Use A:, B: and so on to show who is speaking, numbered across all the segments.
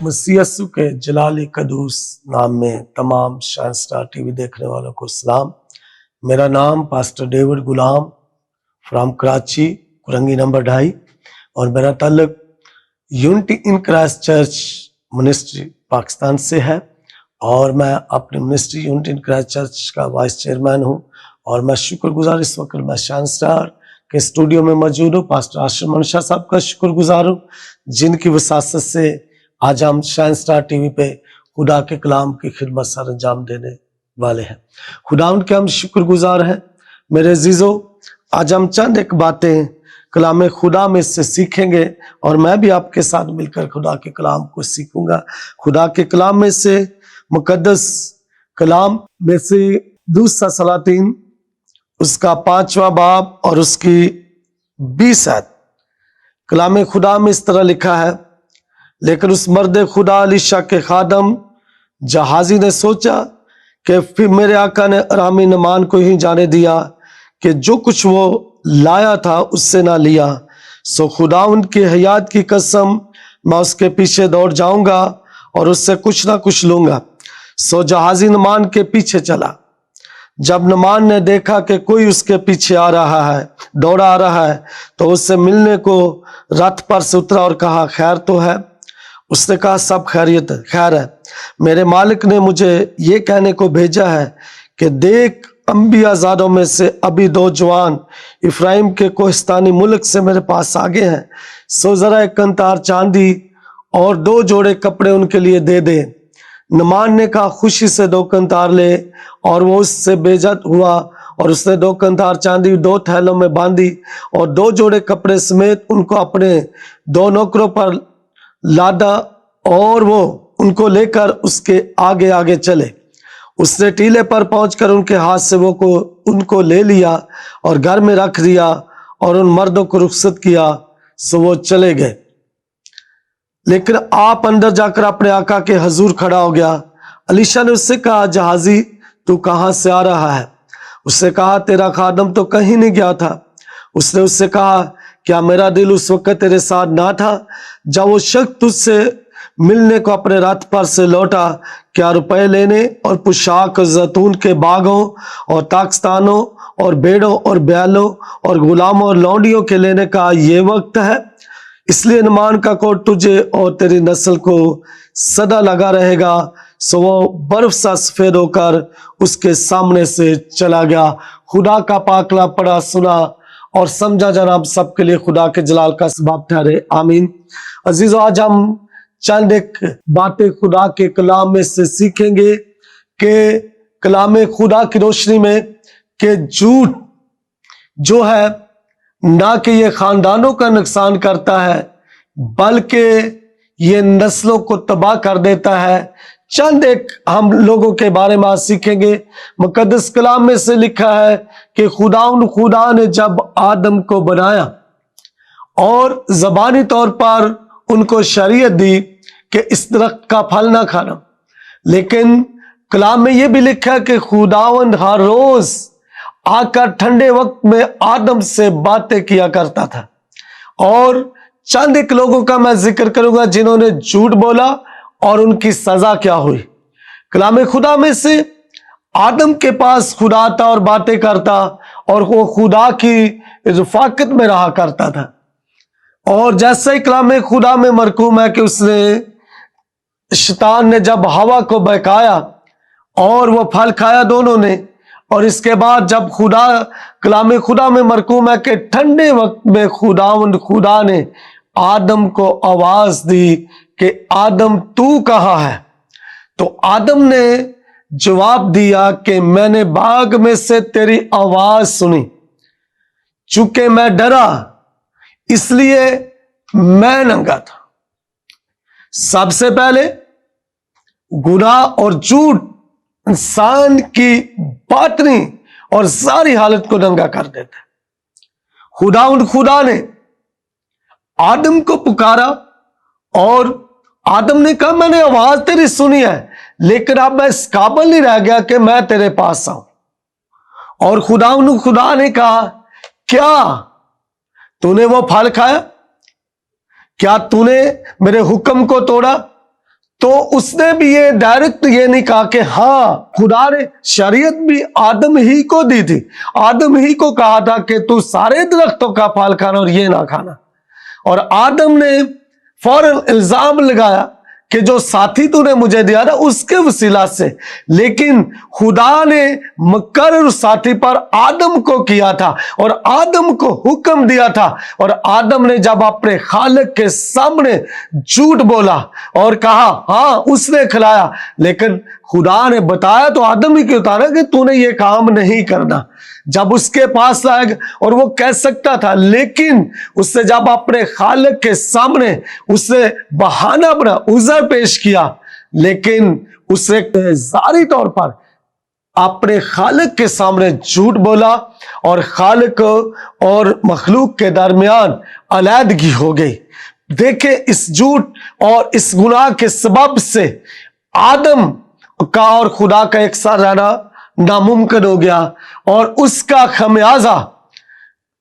A: मसीह यस्सु के जलाली कदूस नाम में तमाम शाइन स्टार टीवी देखने वालों को सलाम। मेरा नाम pastor David Ghulam from Karachi Korangi number 2.5 और मेरा ताल्लुक unity in Christ church ministry Pakistan से है और मैं अपनी ministry unity in Christ church का वाइस चेयरमैन हूँ। और मैं शुक्रगुजार इस वक्त मैं शाइन स्टार के स्टूडियो में मौजूद हूँ। पास्टर आशिम मनशा साहब का शुक्रगुजार हूँ जिनकी वसासत से आज हम शाइन स्टार टीवी पे खुदा के कलाम की खिदमत सर अंजाम देने वाले हैं। खुदा उनके हम शुक्रगुजार हैं। मेरे अजीजों, आज हम चंद एक बातें कलाम खुदा में से सीखेंगे और मैं भी आपके साथ मिलकर खुदा के कलाम को सीखूंगा। खुदा के कलाम में से मुकद्दस कलाम में से दूसरा सलातीन उसका 5वां बाब और उसकी 20 आयत कलाम खुदा में इस तरह लिखा है, लेकिन उस मर्द खुदा अलीशा के खादम जहाजी ने सोचा कि फिर मेरे आका ने अरामी नमान को ही जाने दिया कि जो कुछ वो लाया था उससे ना लिया। सो खुदा उनकी हयात की कसम मैं उसके पीछे दौड़ जाऊंगा और उससे कुछ ना कुछ लूंगा। सो जहाजी नमान के पीछे चला। जब नमान ने देखा कि कोई उसके पीछे आ रहा है, दौड़ा आ रहा है, तो उससे मिलने को रथ पर से उतरा और कहा, खैर तो है? उसने कहा, सब खैरियत खैर है। मेरे मालिक ने मुझे ये कहने को भेजा है कि देख, अंबियाजादों में से अभी 2 जवान इफ्राइम के कोहिस्तानी मुल्क से मेरे पास आगे हैं। सो जरा 1 कंतार चांदी और 2 जोड़े कपड़े उनके लिए दे दे। नमान ने कहा, खुशी से 2 कंतार ले, और वो उससे बेइज्जत हुआ और उसने 2 कंतार चांदी 2 थैलों में बांधी और 2 जोड़े कपड़े समेत उनको अपने 2 नौकरों पर लादा और वो उनको लेकर उसके आगे आगे चले। उसने टीले पर पहुंचकर उनके हाथ से वो को उनको ले लिया और घर में रख दिया और उन मर्दों को रुखसत किया। सो वो चले गए। लेकिन आप अंदर जाकर अपने आका के हजूर खड़ा हो गया। अलीशा ने उससे कहा, जहाजी तू कहां से आ रहा है? उसने कहा, तेरा खादम तो कहीं नहीं गया था। उसने उससे कहा, क्या मेरा दिल उस वक्त तेरे साथ ना था जब वो शख्स तुझसे मिलने को अपने रथ पर से लौटा? क्या रुपए लेने और पोशाक जैतून के बागों और ताकस्तानों और बेड़ों और बैलों और गुलामों और लौंडियों के लेने का ये वक्त है? इसलिए नमान का कोट तुझे और तेरी नस्ल को सदा लगा रहेगा। सो वो बर्फ सा सफेद होकर उसके सामने से चला गया। खुदा का पाकला पढ़ा, सुना और समझा जनाब सबके लिए खुदा के जलाल का सबब ठहरे। आमीन। अजीजों, आज हम चंद एक बातें खुदा के कलाम में से सीखेंगे कि कलाम खुदा की रोशनी में कि झूठ जो है ना कि ये खानदानों का नुकसान करता है बल्कि ये नस्लों को तबाह कर देता है। चंद एक हम लोगों के बारे में आज सीखेंगे। मुकद्दस कलाम में से लिखा है कि खुदा ने जब आदम को बनाया और ज़बानी तौर पर उनको शरीयत दी कि इस दरख्त का फल ना खाना, लेकिन कलाम में यह भी लिखा है कि खुदावंद हर रोज आकर ठंडे वक्त में आदम से बातें किया करता था। और चंद एक लोगों का मैं जिक्र करूंगा जिन्होंने झूठ बोला और उनकी सजा क्या हुई। कलाम खुदा में से आदम के पास खुदा था और बातें करता और वो खुदा की रफाकत में रहा करता था। और जैसे ही कलाम खुदा में मरकूम है कि उसने शैतान ने जब हवा को बहकाया और वो फल खाया दोनों ने, और इसके बाद जब कलाम खुदा में मरकूम है कि ठंडे वक्त में खुदा ने आदम को आवाज दी कि आदम तू कहाँ है? तो आदम ने जवाब दिया कि मैंने बाग में से तेरी आवाज सुनी, चूंकि मैं डरा इसलिए मैं नंगा था। सबसे पहले गुनाह और झूठ इंसान की बातनी और सारी हालत को नंगा कर देता है। खुदा ने आदम को पुकारा और आदम ने कहा, मैंने आवाज तेरी सुनी है लेकिन अब मैं इस काबिल नहीं रह गया कि मैं तेरे पास आऊं। और खुदा ने कहा, क्या तूने वो फल खाया? क्या तूने मेरे हुक्म को तोड़ा? تو اس نے بھی یہ ڈائریکٹ یہ نہیں کہا کہ ہاں خدا نے شریعت بھی آدم ہی کو دی تھی، آدم ہی کو کہا تھا کہ تو سارے درختوں کا پھل کھانا اور یہ نہ کھانا، اور آدم نے فوراً الزام لگایا کہ جو ساتھی تو نے مجھے دیا تھا اس کے وسیلہ سے، لیکن خدا نے مقرر ساتھی پر آدم کو کیا تھا اور آدم کو حکم دیا تھا، اور آدم نے جب اپنے خالق کے سامنے جھوٹ بولا اور کہا ہاں اس نے کھلایا، لیکن خدا نے بتایا تو آدم ہی کیوں تھا نا کہ تو نے یہ کام نہیں کرنا، جب اس کے پاس آئے اور وہ کہہ سکتا تھا، لیکن اس سے جب اپنے خالق کے سامنے اس نے بہانہ بنا، عذر پیش کیا، لیکن اس نے ظاہری طور پر اپنے خالق کے سامنے جھوٹ بولا اور خالق اور مخلوق کے درمیان علیحدگی ہو گئی۔ دیکھیں اس جھوٹ اور اس گناہ کے سبب سے آدم کا اور خدا کا ایک ساتھ رہنا ناممکن ہو گیا، اور اس کا خمیازہ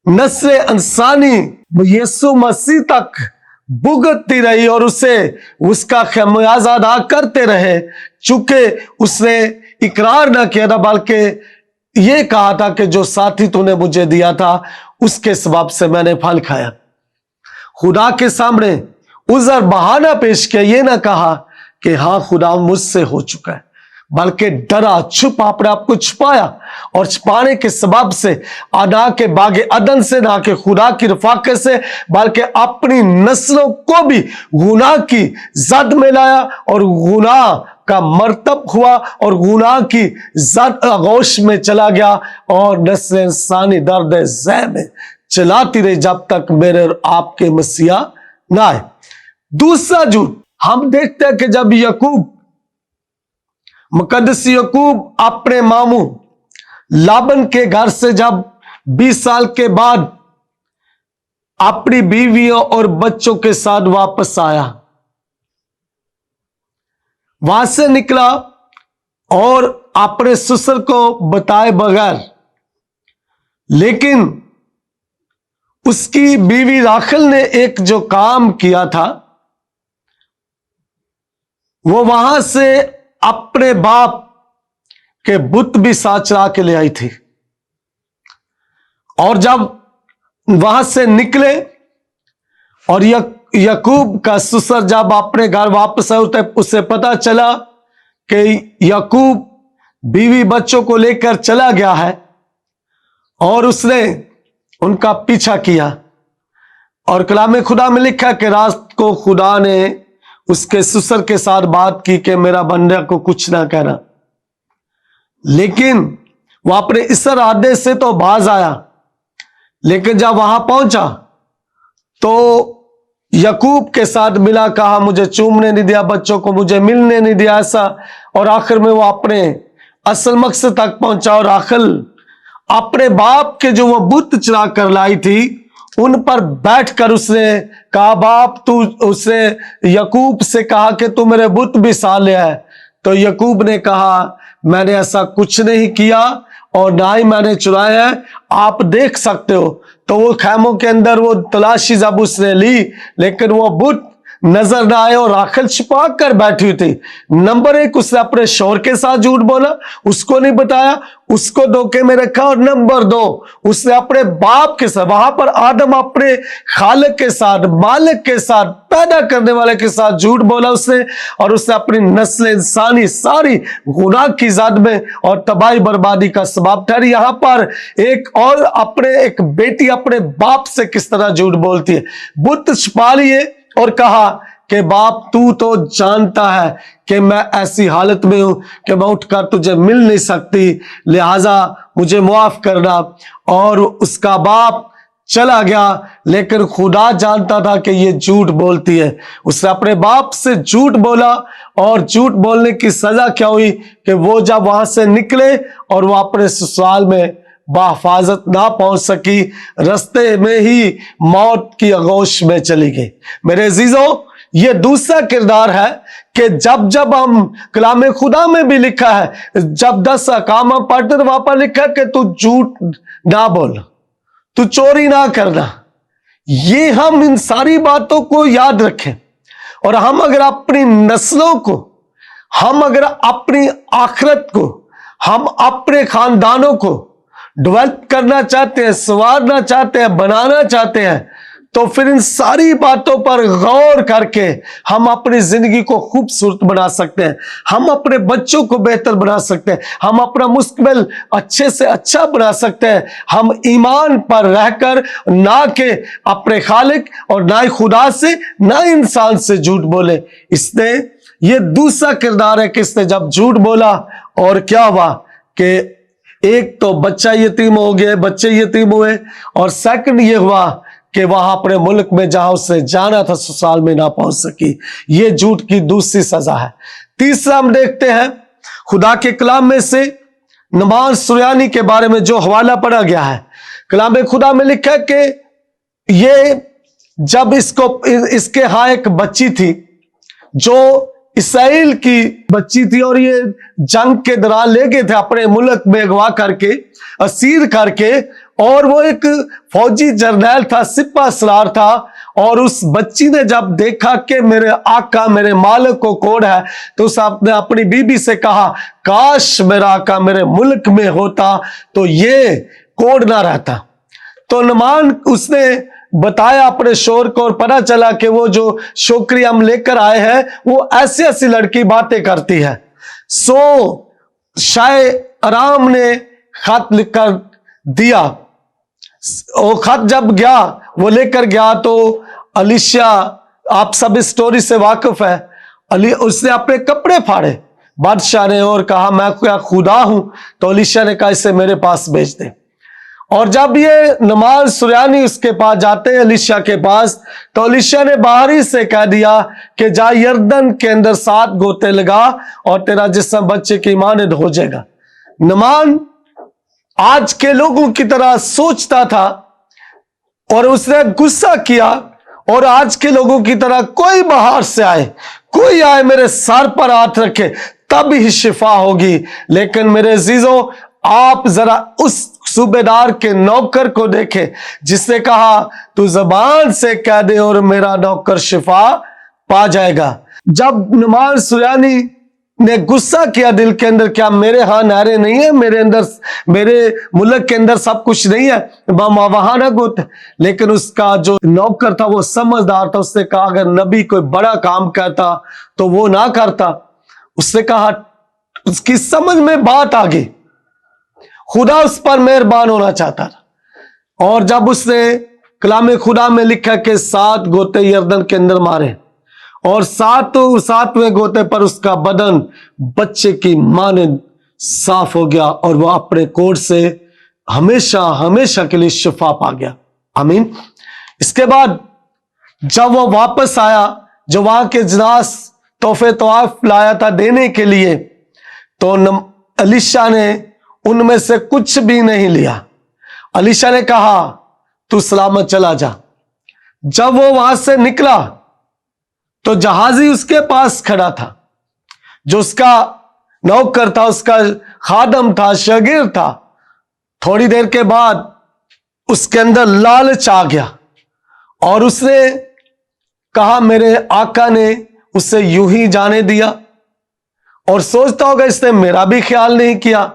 A: نسل انسانی یسوع مسیح تک بھگتتی رہی اور اسے اس کا خمیازہ ادا کرتے رہے، چونکہ اس نے اقرار نہ کیا تھا بلکہ یہ کہا تھا کہ جو ساتھی تو نے مجھے دیا تھا اس کے سبب سے میں نے پھل کھایا۔ خدا کے سامنے عذر بہانہ پیش کیا، یہ نہ کہا کہ ہاں خدا مجھ سے ہو چکا ہے، بلکہ ڈرا چھپا، اپنے آپ کو چھپایا، اور چھپانے کے سبب سے نہ کہ باغ عدن سے، نہ کہ خدا کی رفاقت سے، بلکہ اپنی نسلوں کو بھی گناہ کی زد میں لایا اور گناہ کا مرتب ہوا اور گناہ کی زد آغوش میں چلا گیا، اور نسل انسانی درد ذہ میں چلاتی رہی جب تک میرے اور آپ کے مسیح نہ آئے۔ دوسرا جھوٹ ہم دیکھتے ہیں کہ جب مقدس یعقوب اپنے ماموں لابن کے گھر سے جب 20 سال کے بعد اپنی بیویوں اور بچوں کے ساتھ واپس آیا، وہاں سے نکلا اور اپنے سسر کو بتائے بغیر، لیکن اس کی بیوی راخل نے ایک جو کام کیا تھا، وہ وہاں سے اپنے باپ کے بت بھی ساتھ چرا کے لے آئی تھی، اور جب وہاں سے نکلے اور یعقوب کا سسر جب اپنے گھر واپس آئے، اسے پتا چلا کہ یعقوب بیوی بچوں کو لے کر چلا گیا ہے، اور اس نے ان کا پیچھا کیا، اور کلام خدا میں لکھا کہ رات کو خدا نے اس کے سسر کے ساتھ بات کی کہ میرا بندہ کو کچھ نہ کہنا، لیکن وہ اپنے اس ارادے سے تو باز آیا، لیکن جب وہاں پہنچا تو یعقوب کے ساتھ ملا، کہا مجھے چومنے نہیں دیا، بچوں کو مجھے ملنے نہیں دیا، ایسا، اور آخر میں وہ اپنے اصل مقصد تک پہنچا، اور راخل اپنے باپ کے جو وہ بت چرا کر لائی تھی ان پر بیٹھ کر اس نے کہا، باپ تو اس نے یعقوب سے کہا کہ تو میرے بت بھی سا لیا ہے، تو یعقوب نے کہا میں نے ایسا کچھ نہیں کیا اور نہ ہی میں نے چرایا ہے، آپ دیکھ سکتے ہو۔ تو وہ خیموں کے اندر وہ تلاشی جب اس نے لی، لیکن وہ بت نظر نہ آئے اور راخل چھپا کر بیٹھی ہوئی تھی۔ نمبر 1 اس نے اپنے شوہر کے ساتھ جھوٹ بولا، اس کو نہیں بتایا، اس کو دھوکے میں رکھا، اور نمبر 2 اس نے اپنے باپ کے ساتھ، وہاں پر آدم اپنے خالق کے ساتھ، مالک کے ساتھ، پیدا کرنے والے کے ساتھ جھوٹ بولا اس نے، اور اس نے اپنی نسل انسانی ساری گناہ کی زد میں اور تباہی بربادی کا سبب ٹھہری۔ یہاں پر ایک اور ایک بیٹی اپنے باپ سے کس طرح جھوٹ بولتی ہے، بت چھپا لیے اور کہا کہ باپ تو جانتا ہے کہ میں ایسی حالت میں ہوں کہ میں اٹھ کر تجھے مل نہیں سکتی، لہذا مجھے معاف کرنا، اور اس کا باپ چلا گیا، لیکن خدا جانتا تھا کہ یہ جھوٹ بولتی ہے۔ اس نے اپنے باپ سے جھوٹ بولا، اور جھوٹ بولنے کی سزا کیا ہوئی کہ وہ جب وہاں سے نکلے اور وہ اپنے سسرال میں بحفاظت نہ پہنچ سکی، رستے میں ہی موت کی آغوش میں چلی گئی۔ میرے عزیزوں، یہ دوسرا کردار ہے کہ جب ہم کلام خدا میں بھی لکھا ہے، جب 10 احکام پڑھتے تو وہاں پر لکھا کہ تو جھوٹ نہ بولنا، تو چوری نہ کرنا، یہ ہم ان ساری باتوں کو یاد رکھیں، اور ہم اگر اپنی نسلوں کو، ہم اگر اپنی آخرت کو، ہم اپنے خاندانوں کو ڈیولپ کرنا چاہتے ہیں، سنوارنا چاہتے ہیں، بنانا چاہتے ہیں، تو پھر ان ساری باتوں پر غور کر کے ہم اپنی زندگی کو خوبصورت بنا سکتے ہیں، ہم اپنے بچوں کو بہتر بنا سکتے ہیں، ہم اپنا مستقبل اچھے سے اچھا بنا سکتے ہیں، ہم ایمان پر رہ کر، نہ کہ اپنے خالق اور نہ ہی خدا سے، نہ انسان سے جھوٹ بولے۔ اس نے یہ دوسرا کردار ہے کہ اس نے جب جھوٹ بولا اور کیا ہوا کہ ایک تو بچہ یتیم ہو گئے، بچے یتیم ہوئے، اور سیکنڈ یہ ہوا کہ وہاں اپنے ملک میں جہاں اسے جانا تھا سسرال میں نہ پہنچ سکی۔ یہ جھوٹ کی دوسری سزا ہے۔ تیسرا ہم دیکھتے ہیں خدا کے کلام میں سے نعمان سریانی کے بارے میں جو حوالہ پڑھا گیا ہے، کلام خدا میں لکھا ہے کہ یہ جب اس کے ہاں ایک بچی تھی جو اسرائیل کی بچی تھی، اور یہ جنگ کے دوران لے گئے تھے اپنے ملک میں اغوا کر کے، اسیر کر کے، اور وہ ایک فوجی جرنیل تھا، سپہ سالار تھا، اور اس بچی نے جب دیکھا کہ میرے آقا میرے مالک کو کوڑ ہے، تو اس نے اپنی بیوی سے کہا کاش میرا آقا میرے ملک میں ہوتا تو یہ کوڑ نہ رہتا۔ تو نعمان اس نے بتایا اپنے شوہر کو، اور پتہ چلا کہ وہ جو شوکری ہم لے کر آئے ہیں وہ ایسی ایسی لڑکی باتیں کرتی ہے۔ سو شاہ آرام نے خط لکھ کر دیا، وہ خط جب گیا وہ لے کر گیا تو الیشا، آپ سب اس سٹوری سے واقف ہے، اس نے اپنے کپڑے پھاڑے بادشاہ نے اور کہا میں کیا خدا ہوں؟ تو الیشا نے کہا اسے میرے پاس بھیج دے۔ اور جب یہ نعمان سریانی اس کے پاس جاتے ہیں الیشا کے پاس، تو الیشا نے باہر ہی سے کہہ دیا کہ جا یردن کے اندر 7 گوتے لگا اور تیرا جسم بچے کی مانند ہو جائے گا۔ نعمان آج کے لوگوں کی طرح سوچتا تھا اور اس نے غصہ کیا، اور آج کے لوگوں کی طرح کوئی باہر سے آئے، کوئی آئے میرے سر پر ہاتھ رکھے تب ہی شفا ہوگی۔ لیکن میرے عزیزوں، آپ ذرا اس صوبیدار کے نوکر کو دیکھیں جس نے کہا تو زبان سے کہہ دے اور میرا نوکر شفا پا جائے گا۔ جب نعمان سریانی نے غصہ کیا دل کے اندر، کیا میرے ہاں نہریں نہیں ہیں، میرے ملک کے اندر سب کچھ نہیں ہے، وہاں نہ گوتے؟ لیکن اس کا جو نوکر تھا وہ سمجھدار تھا، اس نے کہا اگر نبی کوئی بڑا کام کہتا تو وہ نہ کرتا۔ اس نے کہا، اس کی سمجھ میں بات آ گئی، خدا اس پر مہربان ہونا چاہتا تھا۔ اور جب اس نے کلام خدا میں لکھا کہ 7 گوتے یردن کے اندر مارے، اور 7ویں گوتے پر اس کا بدن بچے کی مانند صاف ہو گیا، اور وہ اپنے کوڑ سے ہمیشہ ہمیشہ کے لیے شفا پا گیا۔ آمین۔ اس کے بعد جب وہ واپس آیا، جو وہاں کے اجناس تحفے طواف لایا تھا دینے کے لیے، تو الیشا نے ان میں سے کچھ بھی نہیں لیا۔ الیشا نے کہا تو سلامت چلا جا۔ جب وہ وہاں سے نکلا تو جہازی اس کے پاس کھڑا تھا، جو اس کا نوکر تھا، اس کا خادم تھا، شاگرد تھا۔ تھوڑی دیر کے بعد اس کے اندر لالچ آ گیا، اور اس نے کہا میرے آقا نے اسے یوں ہی جانے دیا، اور سوچتا ہوگا اس نے میرا بھی خیال نہیں کیا،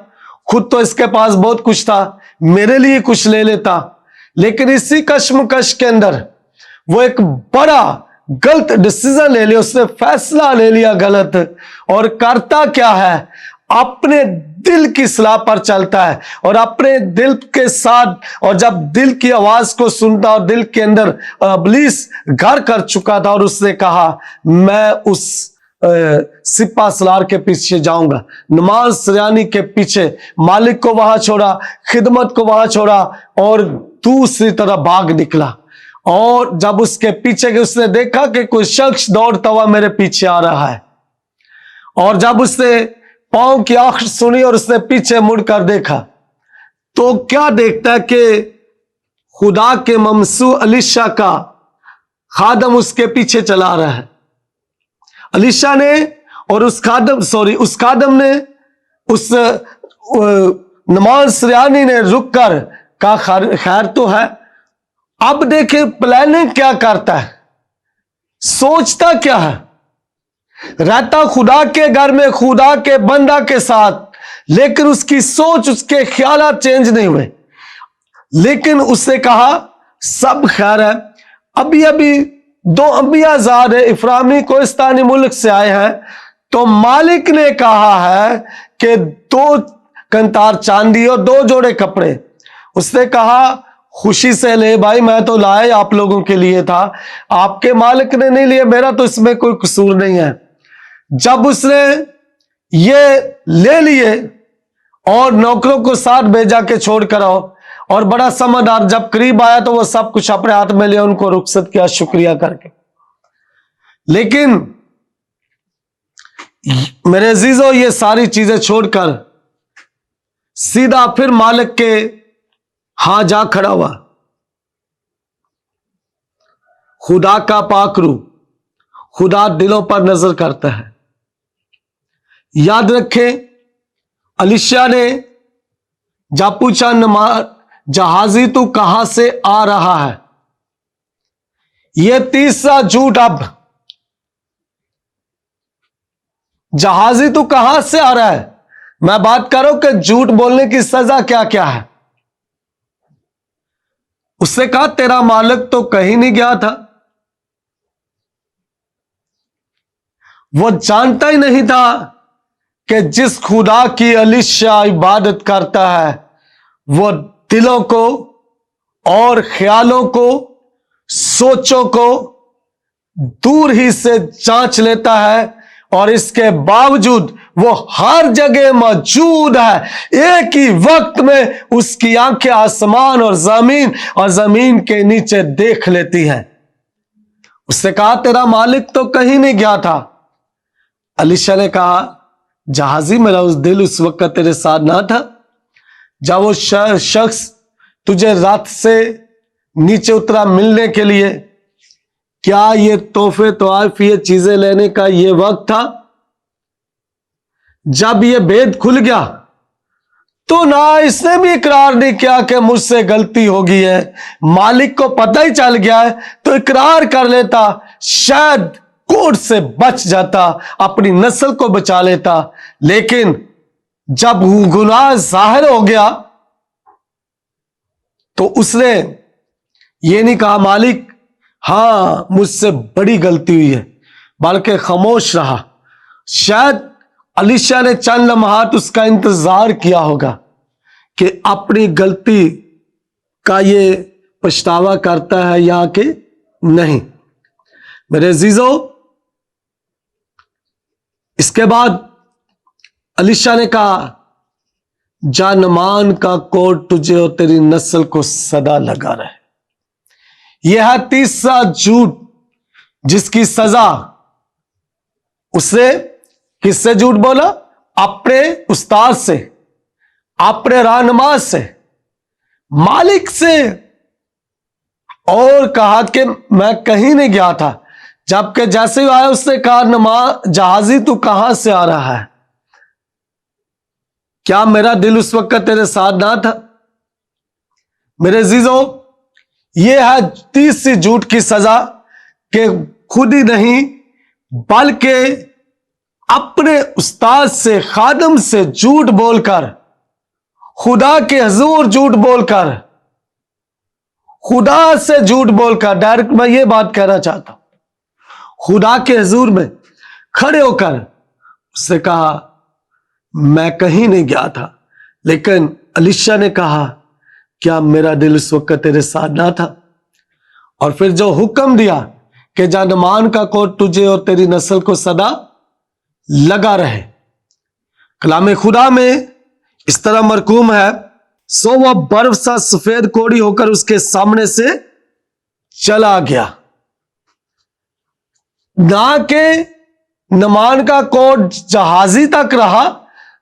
A: خود تو اس کے پاس بہت کچھ تھا، میرے لیے کچھ لے لیتا۔ لیکن اسی کشمکش کے اندر وہ ایک بڑا غلط ڈیسیژن لے لیا، اس نے فیصلہ لے لیا غلط، اور کرتا کیا ہے، اپنے دل کی صلاح پر چلتا ہے، اور اپنے دل کے ساتھ، اور جب دل کی آواز کو سنتا اور دل کے اندر ابلیس گھر کر چکا تھا، اور اس نے کہا میں اس سپہ سالار کے پیچھے جاؤں گا۔ نعمان سریانی کے پیچھے، مالک کو وہاں چھوڑا، خدمت کو وہاں چھوڑا، اور دوسری طرف بھاگ نکلا۔ اور جب اس کے پیچھے اس نے دیکھا کہ کوئی شخص دوڑتا ہوا میرے پیچھے آ رہا ہے، اور جب اس نے پاؤں کی آخر سنی اور اس نے پیچھے مڑ کر دیکھا، تو کیا دیکھتا ہے کہ خدا کے ممسوح الیشا کا خادم اس کے پیچھے چلا رہا ہے۔ الیشا نے اور اس خادم نے اس نعمان سریانی نے رک کر کہا خیر تو ہے۔ اب دیکھیں پلاننگ کیا کرتا ہے، सोचता क्या है, रहता खुदा के घर में, खुदा के बंदा के साथ, लेकिन उसकी सोच, उसके ख्यालात चेंज नहीं हुए। लेकिन उसने कहा सब खैर है। अभी अभी 2 अंबियाजाद इफ्रामी कोहिस्तानी मुल्क से आए हैं, तो मालिक ने कहा है कि 2 कंतार चांदी और 2 जोड़े कपड़े। उसने कहा खुशी से ले भाई, मैं तो लाया आप लोगों के लिए था, आपके मालिक ने नहीं लिया, मेरा तो इसमें कोई कसूर नहीं है। जब उसने ये ले लिए और नौकरों को साथ भेजा के छोड़ कर आओ, और बड़ा समझदार जब करीब आया तो वो सब कुछ अपने हाथ में लिया, उनको रुखसत किया शुक्रिया करके। लेकिन मेरे अजीजों, ये सारी चीजें छोड़कर सीधा फिर मालिक के हां जा खड़ा हुआ। खुदा का पाकरू, खुदा दिलों पर नजर करता है। याद रखें, अलीशा ने जब पूछा जहाजी तू कहां से आ रहा है, यह तीसरा झूठ। अब जहाजी तू कहां से आ रहा है, मैं बात करूं कि झूठ बोलने की सजा क्या क्या है। उससे कहा तेरा मालिक तो कहीं नहीं गया था। वो जानता ही नहीं था कि जिस खुदा की अलीशा इबादत करता है, वो दिलों को और ख्यालों को, सोचों को दूर ही से जांच लेता है, और इसके बावजूद वो हर जगह मौजूद है। एक ही वक्त में उसकी आंखें आसमान और जमीन के नीचे देख लेती हैं। उससे कहा तेरा मालिक तो कहीं नहीं गया था। अलीशा ने कहा जहाजी, मेरा उस दिल उस वक्त तेरे साथ ना था जब वो शख्स तुझे रात से नीचे उतरा मिलने के लिए? क्या ये तोहफे तोहफ, ये चीजें लेने का ये वक्त था? जब ये भेद खुल गया तो ना इसने भी इकरार नहीं किया कि मुझसे गलती हो गई है। मालिक को पता ही चल गया है तो इकरार कर लेता, शायद कोर्ट से बच जाता, अपनी नस्ल को बचा लेता। लेकिन जब गुनाह जाहिर हो गया तो उसने ये नहीं कहा मालिक हां मुझसे बड़ी गलती हुई है, बल्कि खामोश रहा। शायद अलीशा ने चंद लम्हात उसका इंतजार किया होगा कि अपनी गलती का ये पछतावा करता है या कि नहीं। मेरे अजीजों, इसके बाद अलीशा ने कहा जा नमान का कोट तुझे और तेरी नस्ल को सदा लगा रहे। यह है तीसरा झूठ जिसकी सजा उसने किससे झूठ बोला? अपने उस्ताद से, अपने रहनुमा से, मालिक से, और कहा कि मैं कहीं नहीं गया था। जबकि जैसे ही आया उसने कहा जहाजी तू कहां से आ रहा है? क्या मेरा दिल उस वक्त तेरे साथ ना था? मेरे अजीजों, यह है तीसरी झूठ की सजा कि खुद ही नहीं बल्कि अपने उस्ताद से, खादम से झूठ बोलकर, खुदा के हुजूर झूठ बोलकर, खुदा से झूठ बोलकर, डायरेक्ट मैं ये बात कहना चाहता हूं, खुदा के हुजूर में खड़े होकर उससे कहा मैं कहीं नहीं गया था। लेकिन अलीशा ने कहा क्या मेरा दिल उस वक्त तेरे साथ ना था? और फिर जो हुक्म दिया कि जानमान का कोट तुझे और तेरी नस्ल को सदा लगा रहे। कलाम खुदा में इस तरह मरकूम है, सो वह बर्फ सा सफेद कोड़ी होकर उसके सामने से चला गया। ना के नमान का कोट जहाजी तक रहा,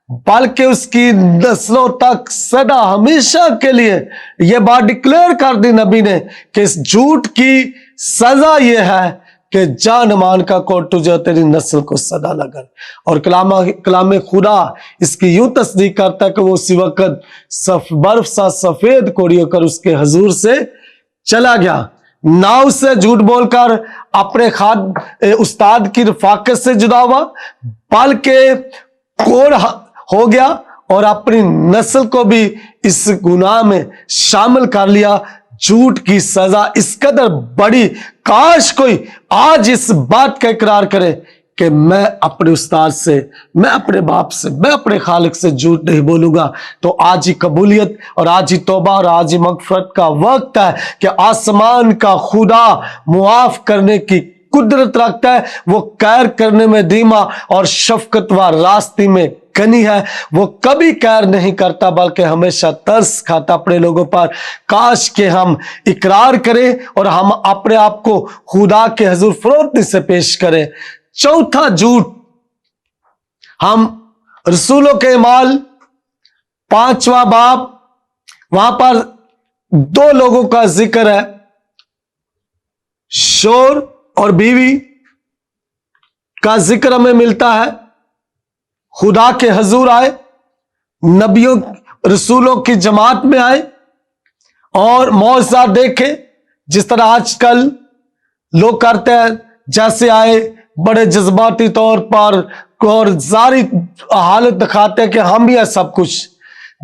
A: बल्कि उसकी नस्लों तक सदा हमेशा के लिए यह बात डिक्लेयर कर दी नबी ने कि इस झूठ की सजा यह है कि जानमान का कोट तुझे तेरी नस्ल को सदा लगा। और कलाम खुदा इसकी यूं तस्दीक करता है कि वो उसी वक्त बर्फ सा सफेद कोड़ी होकर उसके हुजूर से चला गया। नाव से झूठ बोलकर अपने उस्ताद की रफाकत से जुदा हुआ, पल के कोड़ हो गया और अपनी नस्ल को भी इस गुनाह में शामिल कर लिया। झूठ की सजा इस कदर बड़ी, काश कोई आज इस बात का इकरार करे कि मैं अपने उस्ताद से, मैं अपने बाप से, मैं अपने खालिक से झूठ नहीं बोलूंगा। तो आज ही कबूलियत और आज ही तौबा और आज ही मगफरत का वक्त है कि आसमान का खुदा मुआफ करने की कुदरत रखता है। वो कैर करने में धीमा और शफकत व रास्ते में गनी है। वो कभी कैर नहीं करता बल्कि हमेशा तरस खाता अपने लोगों पर। काश के हम इकरार करें और हम अपने आप को खुदा के हुजूर फरोख्ती से पेश करें। चौथा झूठ, हम रसूलों के माल 5वां बाब, वहां पर 2 लोगों का जिक्र है, शोर और बीवी का जिक्र हमें मिलता है। खुदा के हुजूर आए, नबियों रसूलों की जमात में आए और मौजज़ा देखे, जिस तरह आजकल लोग करते हैं। जैसे आए बड़े जज्बाती तौर पर और जारी हालत दिखाते हैं कि हम ही है सब कुछ।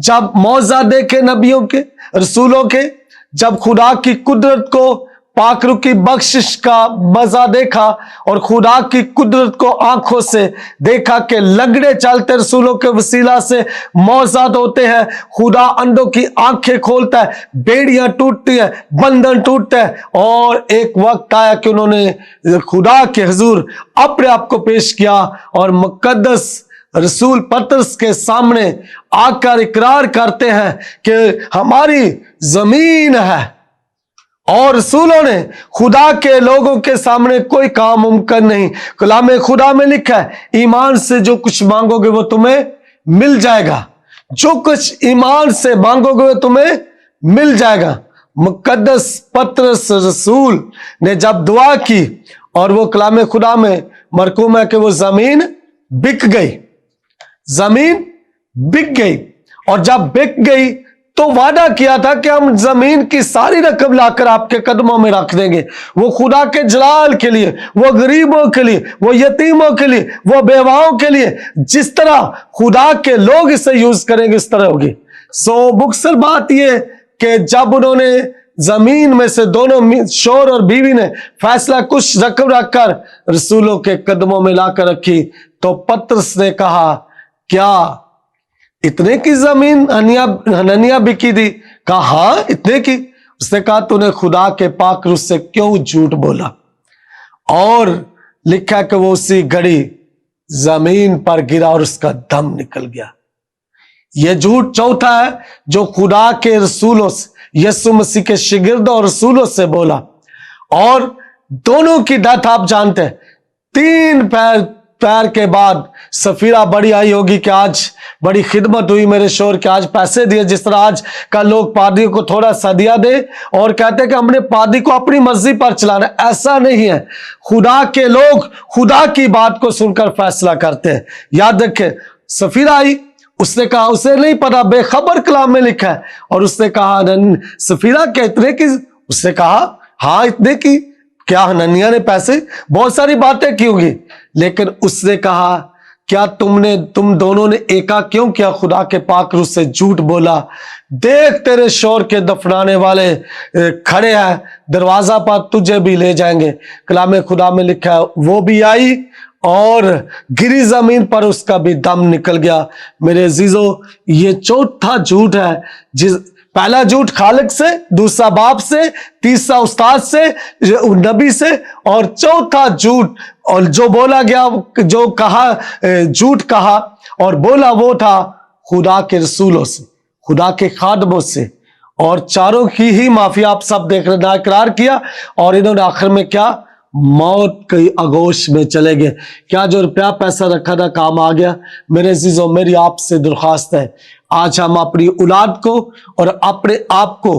A: जब मौजज़ा देखे नबियों के, रसूलों के, जब खुदा की कुदरत को, पाकरू की बख्शिश का मजा देखा और खुदा की कुदरत को आंखों से देखा कि लगड़े चलते रसूलों के वसीला से मौजज़ाद होते हैं। खुदा अंधों की आंखें खोलता है, बेड़ियां टूटती है, बंधन टूटते हैं। और एक वक्त आया कि उन्होंने खुदा के हुजूर अपने आप को पेश किया और मुकद्दस रसूल पतरस के सामने आकर इकरार करते हैं कि हमारी जमीन है। और रसूलों ने खुदा के लोगों के सामने कोई काम मुमकिन नहीं। कलाम खुदा में लिखा है, ईमान से जो कुछ मांगोगे वो तुम्हें मिल जाएगा। जो कुछ ईमान से मांगोगे वो तुम्हें मिल जाएगा। मुकद्दस पतरस रसूल ने जब दुआ की और वो कलाम खुदा में मरकूम है कि वो जमीन बिक गई, जमीन बिक गई। और जब बिक गई तो वादा किया था कि हम जमीन की सारी रकम लाकर आपके कदमों में रख देंगे। वो खुदा के जलाल के लिए, वो गरीबों के लिए, वो यतीमों के लिए, वो बेवाओं के लिए, जिस तरह खुदा के लोग इसे यूज करेंगे इस तरह होगी। सो मुख्तसर बात यह कि जब उन्होंने जमीन में से दोनों, शोर और बीवी ने फैसला कुछ रकम रखकर रसूलों के कदमों में लाकर रखी, तो पतरस ने कहा, क्या इतने की जमीन हननिया बिकी थी? कहा हाँ इतने की। उसने कहा तूने खुदा के पाक रूह से क्यों झूठ बोला? और लिखा कि वो उसी घड़ी जमीन पर गिरा और उसका दम निकल गया। यह झूठ चौथा है जो खुदा के रसूलों से, यीशु मसीह के शिगिर्द और रसूलों से बोला। और दोनों की डेथ आप जानते हैं, 3 पैर के बाद सफीरा बड़ी आई होगी कि आज बड़ी खिदमत हुई मेरे शोर के, आज पैसे दिए। जिस तरह आज का लोग पादरियों को थोड़ा सा दिया दे और कहते हैं कि हमने पादरी को अपनी मर्जी पर चलाना, ऐसा नहीं है। खुदा के लोग खुदा की बात को सुनकर फैसला करते हैं। याद रखें, सफीरा आई, उसने कहा उसे नहीं पता, बेखबर कलाम में लिखा है। और उसने कहा सफीरा क्या इतने की? उसने कहा हाँ इतने की। क्या हननिया ने पैसे, बहुत सारी बातें की होगी, लेकिन उसने कहा क्या तुम दोनों ने एका क्यों किया? खुदा के पाक रूह से झूठ बोला। देख तेरे शोर के दफनाने वाले खड़े हैं, दरवाजा पर तुझे भी ले जाएंगे। कलाम खुदा में लिखा है वो भी आई और गिरी जमीन पर उसका भी दम निकल गया। मेरे अजीजों, ये चौथा झूठ है। पहला झूठ खालिक से, दूसरा बाप से, तीसरा उस्ताद से, नबी से, और चौथा झूठ और जो बोला गया, जो कहा झूठ कहा और बोला वो था खुदा के रसूलों से, खुदा के खादमों से। और चारों की ही माफी आप सब देख रहे, इकरार किया और इन्होंने आखिर में क्या? मौत की आगोश में चले गए। क्या जो रुपया पैसा रखा था काम आ गया? मेरे अजीजों, मेरी आपसे दरख्वास्त है, आज हम अपनी औलाद को और अपने आप को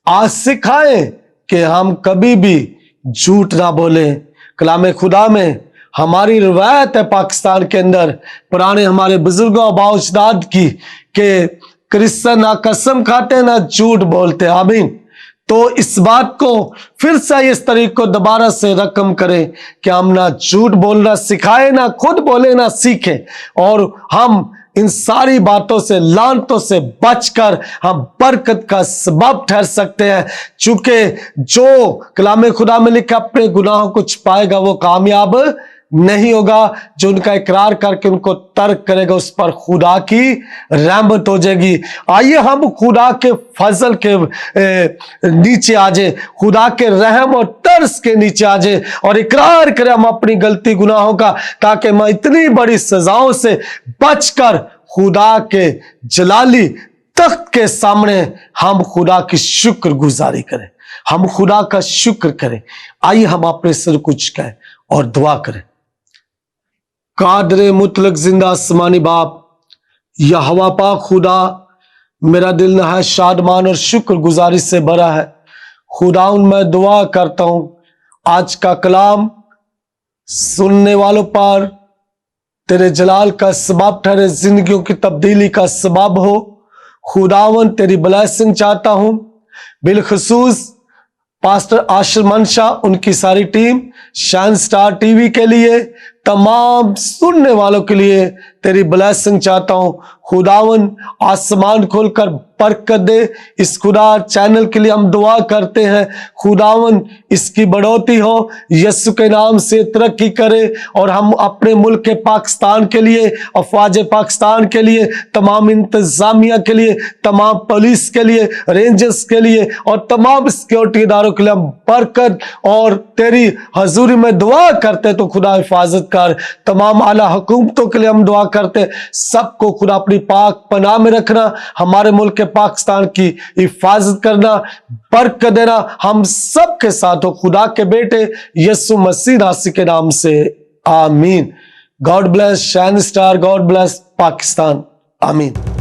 A: आज सिखाएं कि हम कभी भी झूठ ना बोलें। कलाम खुदा में हमारी रिवायत है पाकिस्तान के अंदर, पुराने हमारे बुजुर्गों बाउजदाद की, कि क्रिश्चियन ना कसम खाते ना झूठ बोलते। आमीन। तो इस बात को फिर से इस तरीके को दोबारा से रकम करें कि हम ना झूठ बोलना सिखाए, ना खुद बोले, ना सीखे, और हम इन सारी बातों से, लानतों से बचकर हम बरकत का सबब ठहर सकते हैं। चूंकि जो कलाम खुदा में लिखा अपने गुनाहों को छिपाएगा वो कामयाब नहीं होगा, जो उनका इकरार करके उनको तर्क करेगा उस पर खुदा की रहमत हो जाएगी। आइए हम खुदा के फजल के नीचे आ जाए, खुदा के रहम और तरस के नीचे आ जाए और इकरार करें हम अपनी गलती गुनाहों का, ताकि मैं इतनी बड़ी सजाओं से बचकर खुदा के जलाली तख्त के सामने हम खुदा की शुक्र गुजारी करें, हम खुदा का शुक्र करें। आइए हम अपने सिर कुछ कहें और दुआ करें। कादरे मुतलक जिंदा आसमानी बाप, यहोवा पाक खुदा, मेरा दिल नहायत शादमान और शुक्र गुजारी से भरा है। खुदाउन मैं दुआ करता हूं आज का कलाम सुनने वालों पर तेरे जलाल का सबब ठहरे, जिंदगियों की तब्दीली का सबब हो। खुदावन तेरी ब्लेसिंग चाहता हूं, बिलखसूस पास्टर आशिर मनशा, उनकी सारी टीम, शाइन स्टार टीवी के लिए, तमाम सुनने वालों के लिए तेरी ब्लेसिंग चाहता हूं। खुदावन आसमान खोलकर बरकत दे। इस खुदा चैनल के लिए हम दुआ करते हैं, खुदावन इसकी बढ़ोतरी हो, यीशु के नाम से तरक्की करे, और हम अपने मुल्क के पाकिस्तान के लिए, अफवाज पाकिस्तान के लिए, तमाम इंतजामिया के लिए, तमाम पुलिस के लिए, रेंजर्स के लिए और तमाम सिक्योरिटी इदारों के लिए हम बरकत और तेरी हजूरी में दुआ करते। तो खुदा हिफाजत कर। तमाम आला हुकूमतों के लिए हम दुआ करते, सबको खुदा अपनी पाक पनाह में रखना, हमारे मुल्क के पाकिस्तान की हिफाजत करना, बरकत देना हम सब के साथ हो। खुदा के बेटे यीशु मसीह नासी के नाम से आमीन। God bless shine star, God bless Pakistan, आमीन।